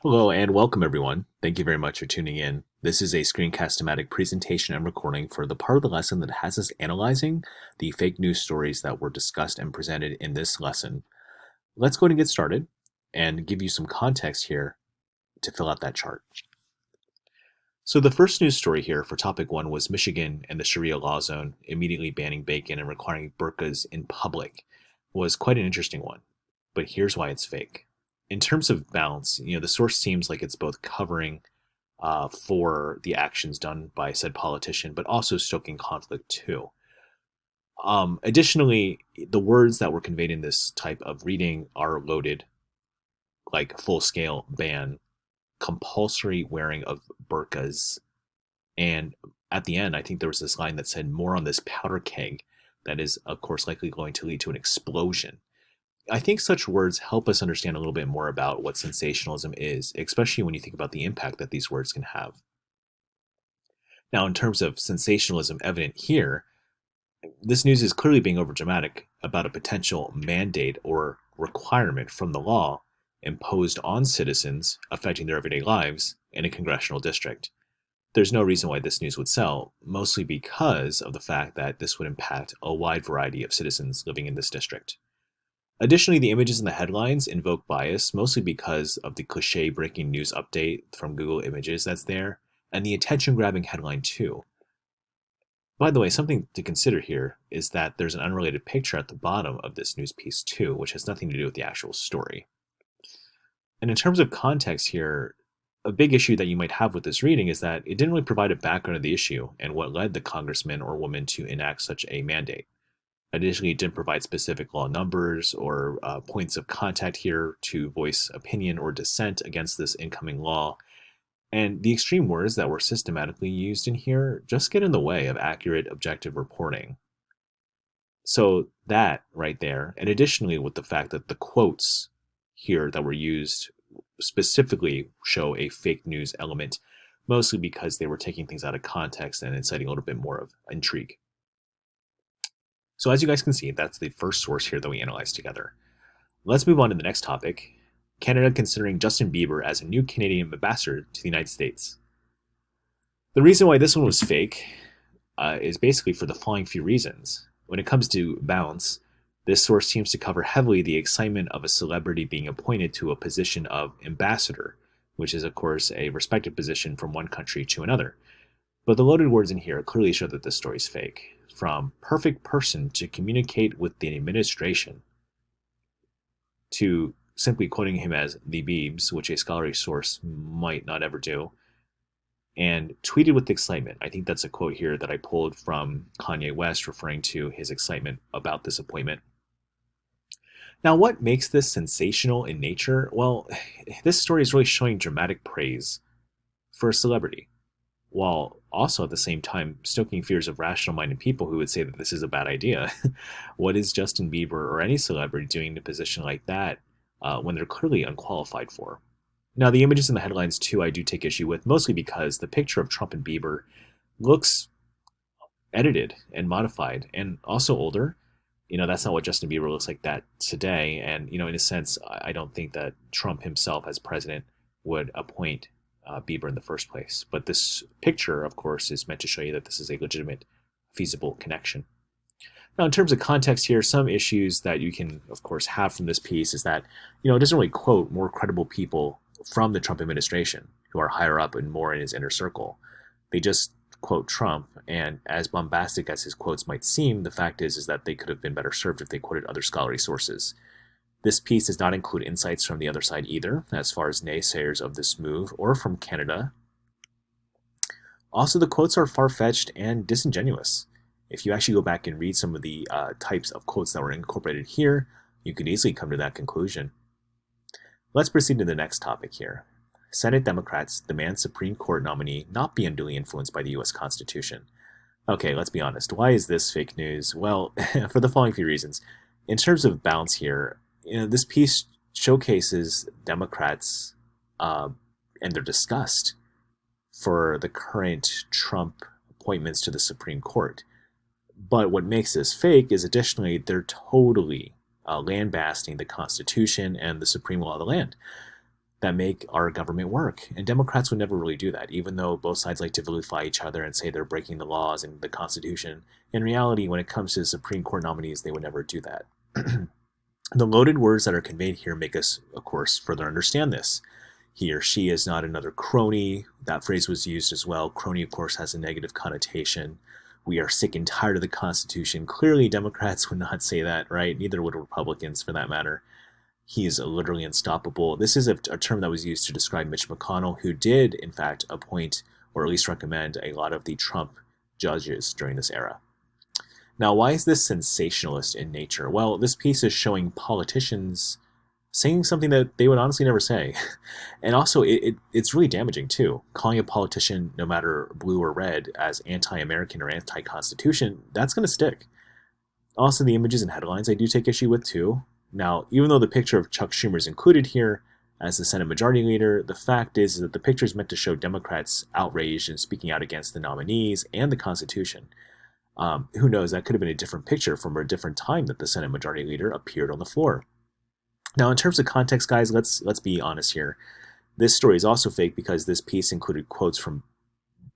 Hello and welcome everyone. Thank you very much for tuning in. This is a screencast-o-matic presentation I'm recording for the part of the lesson that has us analyzing the fake news stories that were discussed and presented in this lesson. Let's go ahead and get started and give you some context here to fill out that chart. So the first news story here for topic 1 was Michigan and the Sharia law zone immediately banning bacon and requiring burkas in public. Was quite an interesting one, but here's why it's fake. In terms of balance, the source seems like it's both covering for the actions done by said politician, but also stoking conflict too. Additionally, the words that were conveyed in this type of reading are loaded, like full-scale ban, compulsory wearing of burkas, and at the end, I think there was this line that said more on this powder keg that is, of course, likely going to lead to an explosion. I think such words help us understand a little bit more about what sensationalism is, especially when you think about the impact that these words can have. Now, in terms of sensationalism evident here, this news is clearly being overdramatic about a potential mandate or requirement from the law imposed on citizens affecting their everyday lives in a congressional district. There's no reason why this news would sell, mostly because of the fact that this would impact a wide variety of citizens living in this district. Additionally, the images in the headlines invoke bias, mostly because of the cliche breaking news update from Google Images that's there, and the attention-grabbing headline too. By the way, something to consider here is that there's an unrelated picture at the bottom of this news piece too, which has nothing to do with the actual story. And in terms of context here, a big issue that you might have with this reading is that it didn't really provide a background of the issue and what led the congressman or woman to enact such a mandate. Additionally, it didn't provide specific law numbers or points of contact here to voice opinion or dissent against this incoming law. And the extreme words that were systematically used in here just get in the way of accurate, objective reporting. So that right there, and additionally with the fact that the quotes here that were used specifically show a fake news element, mostly because they were taking things out of context and inciting a little bit more of intrigue. So as you guys can see, that's the first source here that we analyzed together. Let's move on to the next topic. Canada considering Justin Bieber as a new Canadian ambassador to the United States. The reason why this one was fake is basically for the following few reasons. When it comes to balance, this source seems to cover heavily the excitement of a celebrity being appointed to a position of ambassador, which is of course a respected position from one country to another. But the loaded words in here clearly show that this story is fake. From perfect person to communicate with the administration, to simply quoting him as the Biebs, which a scholarly source might not ever do, and tweeted with excitement. I think that's a quote here that I pulled from Kanye West referring to his excitement about this appointment. Now, what makes this sensational in nature? Well, this story is really showing dramatic praise for a celebrity, while also at the same time stoking fears of rational-minded people who would say that this is a bad idea. What is Justin Bieber or any celebrity doing in a position like that when they're clearly unqualified for? Now, the images in the headlines too I do take issue with, mostly because the picture of Trump and Bieber looks edited and modified and also older. That's not what Justin Bieber looks like that today. And, in a sense, I don't think that Trump himself as president would appoint Bieber in the first place. But this picture, of course, is meant to show you that this is a legitimate, feasible connection. Now, in terms of context here, some issues that you can, of course, have from this piece is that, it doesn't really quote more credible people from the Trump administration who are higher up and more in his inner circle. They just quote Trump, and as bombastic as his quotes might seem, the fact is that they could have been better served if they quoted other scholarly sources. This piece does not include insights from the other side either, as far as naysayers of this move, or from Canada. Also, the quotes are far-fetched and disingenuous. If you actually go back and read some of the types of quotes that were incorporated here, you could easily come to that conclusion. Let's proceed to the next topic here. Senate Democrats demand Supreme Court nominee not be unduly influenced by the U.S. Constitution. Okay, let's be honest. Why is this fake news? Well, for the following few reasons. In terms of balance here, this piece showcases Democrats and their disgust for the current Trump appointments to the Supreme Court. But what makes this fake is additionally they're totally lambasting the Constitution and the supreme law of the land. that make our government work. And Democrats would never really do that, even though both sides like to vilify each other and say they're breaking the laws and the Constitution. In reality, when it comes to Supreme Court nominees, they would never do that. The loaded words that are conveyed here make us, of course, further understand this. He or she is not another crony. That phrase was used as well. Crony, of course, has a negative connotation. We are sick and tired of the Constitution. Clearly, Democrats would not say that, right? Neither would Republicans, for that matter. He is literally unstoppable. This is a term that was used to describe Mitch McConnell, who did, in fact, appoint or at least recommend a lot of the Trump judges during this era. Now, why is this sensationalist in nature? Well, this piece is showing politicians saying something that they would honestly never say. And also, it's really damaging, too. Calling a politician, no matter blue or red, as anti-American or anti-Constitution, that's going to stick. Also, the images and headlines I do take issue with, too. Now, even though the picture of Chuck Schumer is included here as the Senate Majority Leader, the fact is that the picture is meant to show Democrats outraged and speaking out against the nominees and the Constitution. Who knows, that could have been a different picture from a different time that the Senate Majority Leader appeared on the floor. Now, in terms of context, guys, let's be honest here. This story is also fake because this piece included quotes from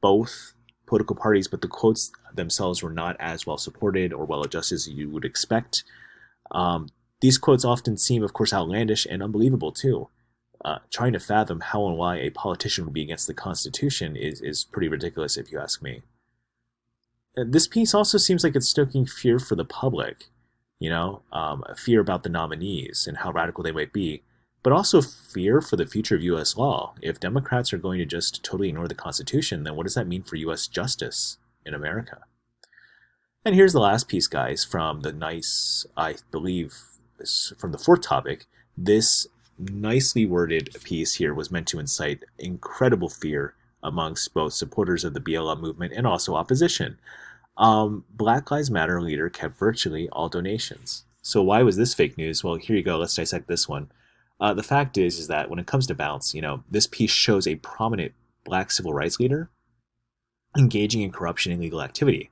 both political parties, but the quotes themselves were not as well supported or well adjusted as you would expect. These quotes often seem, of course, outlandish and unbelievable, too. Trying to fathom how and why a politician would be against the Constitution is pretty ridiculous, if you ask me. This piece also seems like it's stoking fear for the public, fear about the nominees and how radical they might be, but also fear for the future of U.S. law. If Democrats are going to just totally ignore the Constitution, then what does that mean for U.S. justice in America? And here's the last piece, guys, from the from the fourth topic. This nicely worded piece here was meant to incite incredible fear amongst both supporters of the BLM movement and also opposition. Black Lives Matter leader kept virtually all donations. So why was this fake news? Well, here you go. Let's dissect this one. The fact is that when it comes to bounce, this piece shows a prominent Black civil rights leader engaging in corruption and illegal activity.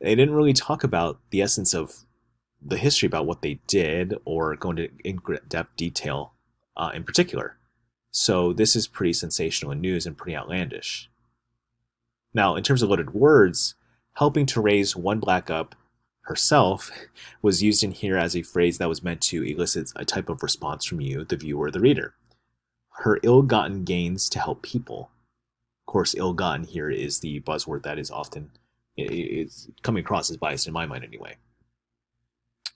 They didn't really talk about the essence of the history about what they did or go into in-depth detail in particular. So this is pretty sensational in news and pretty outlandish. Now, in terms of loaded words, helping to raise one black up herself was used in here as a phrase that was meant to elicit a type of response from you, the viewer or the reader. Her ill-gotten gains to help people. Of course, ill-gotten here is the buzzword that is often it's coming across as biased in my mind anyway.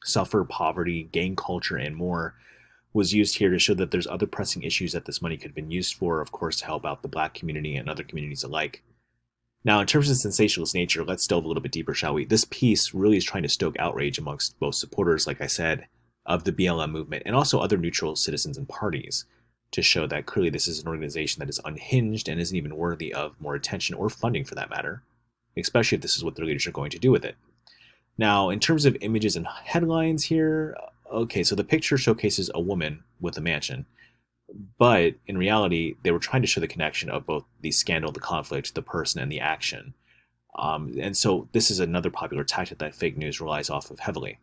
Suffer, poverty, gang culture, and more was used here to show that there's other pressing issues that this money could have been used for, of course, to help out the Black community and other communities alike. Now, in terms of sensationalist nature, let's delve a little bit deeper, shall we? This piece really is trying to stoke outrage amongst both supporters, like I said, of the BLM movement and also other neutral citizens and parties to show that clearly this is an organization that is unhinged and isn't even worthy of more attention or funding for that matter, especially if this is what their leaders are going to do with it. Now, in terms of images and headlines here, okay, so the picture showcases a woman with a mansion, but in reality, they were trying to show the connection of both the scandal, the conflict, the person, and the action. And so this is another popular tactic that fake news relies off of heavily.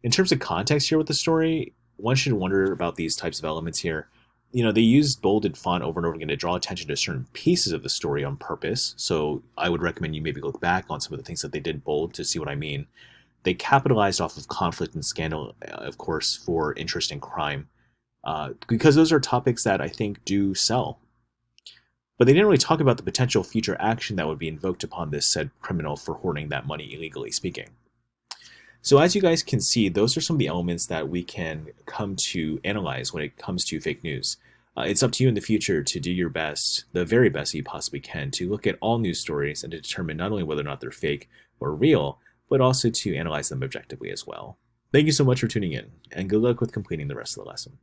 In terms of context here with the story, one should wonder about these types of elements here. They used bolded font over and over again to draw attention to certain pieces of the story on purpose. So I would recommend you maybe look back on some of the things that they did bold to see what I mean. They capitalized off of conflict and scandal, of course, for interest in crime, because those are topics that I think do sell. But they didn't really talk about the potential future action that would be invoked upon this said criminal for hoarding that money illegally speaking. So as you guys can see, those are some of the elements that we can come to analyze when it comes to fake news. It's up to you in the future to do your best, the very best you possibly can, to look at all news stories and to determine not only whether or not they're fake or real, but also to analyze them objectively as well. Thank you so much for tuning in, and good luck with completing the rest of the lesson.